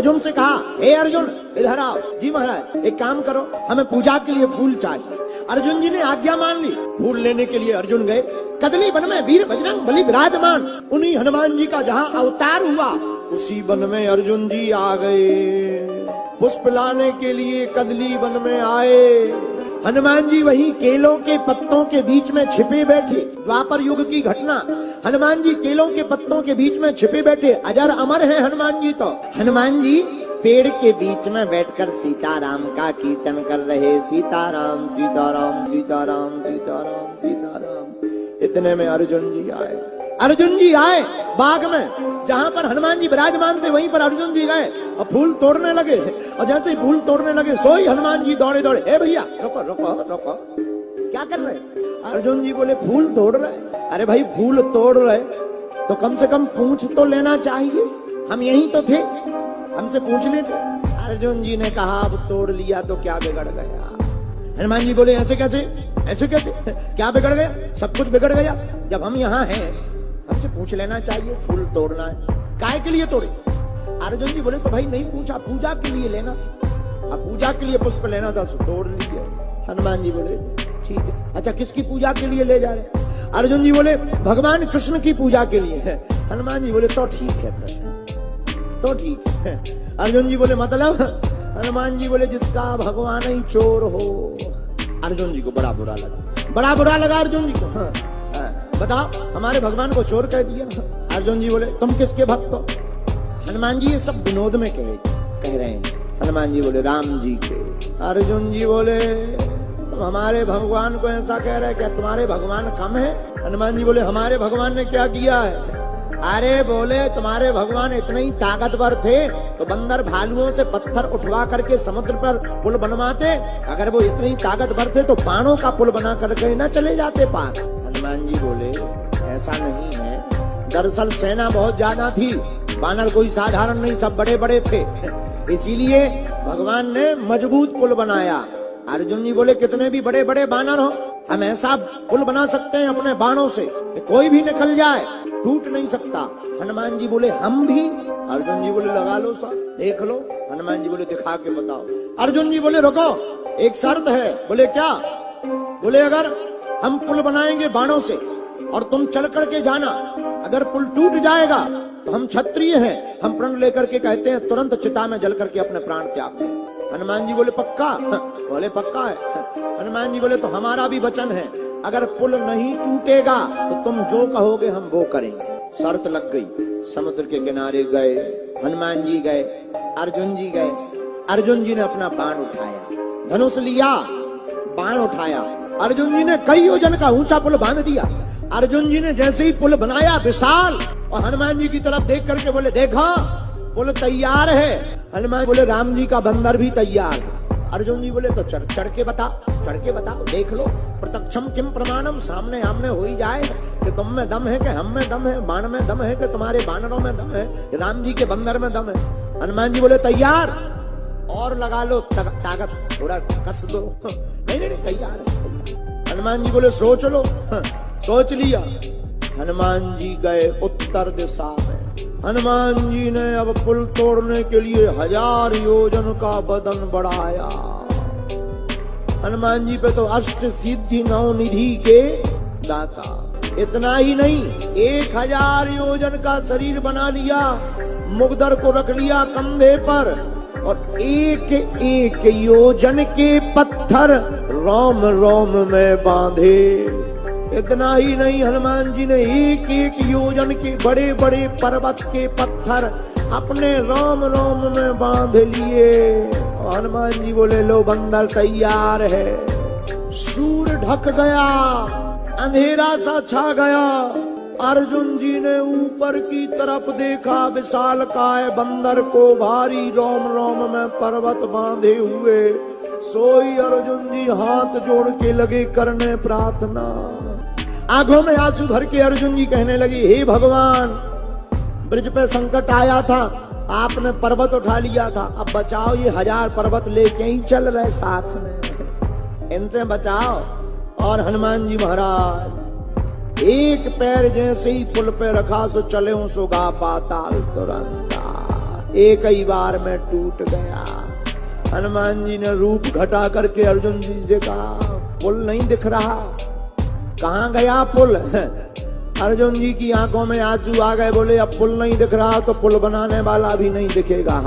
अर्जुन से कहा, हे अर्जुन इधर आओ। जी महाराज, एक काम करो, हमें पूजा के लिए फूल चाहिए। अर्जुन जी ने आज्ञा मान ली। फूल लेने के लिए अर्जुन गए। कदली वन में वीर बजरंग बली विराजमान, उन्हीं हनुमान जी का जहाँ अवतार हुआ उसी वन में अर्जुन जी आ गए। पुष्प लाने के लिए कदली वन में आए। हनुमान जी वहीं केलों के पत्तों के बीच में छिपे बैठे। द्वापर युग की घटना, हनुमान जी केलों के पत्तों के बीच में छिपे बैठे। अजर अमर है हनुमान जी। तो हनुमान जी पेड़ के बीच में बैठकर सीताराम का कीर्तन कर रहे। सीताराम सीताराम सीताराम सीताराम सीताराम। इतने में अर्जुन जी आए। अर्जुन जी आए बाग में, जहां पर हनुमान जी विराजमान थे वहीं पर अर्जुन जी गए और फूल तोड़ने लगे। और जैसे ही फूल तोड़ने लगे सोई हनुमान जी दौड़े दौड़े, ए भैया रुको रुको रुको, क्या कर रहे? अर्जुन जी बोले फूल तोड़ रहे। अरे भाई फूल तोड़ रहे तो कम से कम पूछ तो लेना चाहिए, हम यहीं तो थे, हमसे पूछ लेते। अर्जुन जी ने कहा अब तोड़ लिया तो क्या बिगड़ गया? हनुमान जी बोले ऐसे कैसे, ऐसे कैसे, क्या बिगड़ गया? सब कुछ बिगड़ गया। जब हम यहाँ हैं हमसे पूछ लेना चाहिए, फूल तोड़ना है, काय के लिए तोड़े? अर्जुन जी बोले तो भाई नहीं पूछा, पूजा के लिए लेना था। अब पूजा के लिए पुष्प लेना था तो तोड़ लिया। हनुमान जी बोले ठीक है। अच्छा किसकी पूजा के लिए ले जा रहे? अर्जुन जी बोले भगवान कृष्ण की पूजा के लिए है। हनुमान जी बोले तो ठीक है, तो ठीक है। अर्जुन जी बोले मतलब? हनुमान जी बोले जिसका भगवान ही चोर हो। अर्जुन जी को बड़ा बुरा लगा, बड़ा बुरा लगा अर्जुन जी को। बताओ हमारे भगवान को चोर कह दिया। अर्जुन जी बोले तुम किसके भक्त हो? हनुमान जी ये सब विनोद में कह रहे हैं। हनुमान जी बोले राम जी के। अर्जुन जी बोले तुम हमारे भगवान को ऐसा कह रहे, क्या तुम्हारे भगवान कम है? हनुमान जी बोले हमारे भगवान ने क्या किया है? अरे बोले तुम्हारे भगवान इतने ही ताकतवर थे तो बंदर भालुओं से पत्थर उठवा करके समुद्र पर पुल बनवाते। अगर वो इतने ही ताकतवर थे तो बाणों का पुल बना करके न चले जाते पार। हनुमान जी बोले ऐसा नहीं है, दरअसल सेना बहुत ज्यादा थी, बानर कोई साधारण नहीं, सब बड़े बड़े थे, इसीलिए भगवान ने मजबूत पुल बनाया। अर्जुन जी बोले कितने भी बड़े बड़े बानर हो हम ऐसा पुल बना सकते हैं अपने बाणों से कि कोई भी निकल जाए, टूट नहीं सकता। हनुमान जी बोले हम भी? अर्जुन जी बोले लगा लो सर, देख लो। हनुमान जी बोले दिखा के बताओ। अर्जुन जी बोले रुको, एक शर्त है। बोले क्या? बोले अगर हम पुल बनाएंगे बाणों से और तुम चढ़ करके जाना, अगर पुल टूट जाएगा तो हम क्षत्रिय हैं, हम प्रण लेकर के कहते हैं तुरंत चिता में जल करके अपने प्राण त्याग दें। हनुमान जी बोले पक्का? बोले पक्का है। हनुमान जी बोले तो हमारा भी वचन है, अगर पुल नहीं टूटेगा तो तुम जो कहोगे हम वो करेंगे। शर्त लग गई। समुद्र के किनारे गए, हनुमान जी गए, अर्जुन जी गए। अर्जुन जी ने अपना बाण उठाया, धनुष लिया, बाण उठाया। अर्जुन जी ने कई योजन का ऊंचा पुल बांध दिया। अर्जुन जी ने जैसे ही पुल बनाया विशाल, और हनुमान जी की तरफ देख करके बोले देखो पुल तैयार है। हनुमान बोले राम जी का बंदर भी तैयार है। अर्जुन जी बोले तो चढ़ के बताओ, चढ़ के बताओ, देख लो। प्रत्यक्षम किम प्रमाणम, सामने आमने हो ही जाए कि तुम में दम है कि हम में दम है, बाण में दम है कि तुम्हारे बानरों में दम है, राम जी के बंदर में दम है। हनुमान जी बोले तैयार, और लगा लो ताकत, थोड़ा कस दो। नहीं नहीं तैयार है। हनुमान जी बोले सोच लो। सोच लिया। हनुमान जी गए उत्तर दिशा में। हनुमान जी ने अब पुल तोड़ने के लिए 1000 योजन का बदन बढ़ाया। हनुमान जी पे तो अष्ट सिद्धि नौ निधि के दाता। इतना ही नहीं, 1000 योजन का शरीर बना लिया, मुगदर को रख लिया कंधे पर, और एक एक योजन के पत्थर रोम रोम में बांधे। इतना ही नहीं, हनुमान जी ने एक एक योजन के बड़े बड़े पर्वत के पत्थर अपने रोम रोम में बांध लिए। हनुमान जी बोले लो बंदर तैयार है। सूर ढक गया, अंधेरा सा छा गया। अर्जुन जी ने ऊपर की तरफ देखा, विशालकाय बंदर को भारी रोम रोम में पर्वत बांधे हुए। सोई अर्जुन जी हाथ जोड़ के लगे करने प्रार्थना। आंखों में आंसू भर के अर्जुन जी कहने लगे हे भगवान, ब्रिज पे संकट आया था, आपने पर्वत उठा लिया था, अब बचाओ, ये 1000 पर्वत लेके ही चल रहे साथ में, इनसे बचाओ। और हनुमान जी महाराज एक पैर जैसे ही पुल पे रखा सो चले सो गा पाताल तुरंत। एक ही बार में टूट गया। हनुमान जी ने रूप घटा करके अर्जुन जी से कहा, पुल नहीं दिख रहा, कहाँ गया पुल? अर्जुन जी की आंखों में आंसू आ गए, बोले अब पुल नहीं दिख रहा तो पुल बनाने वाला भी नहीं दिखेगा।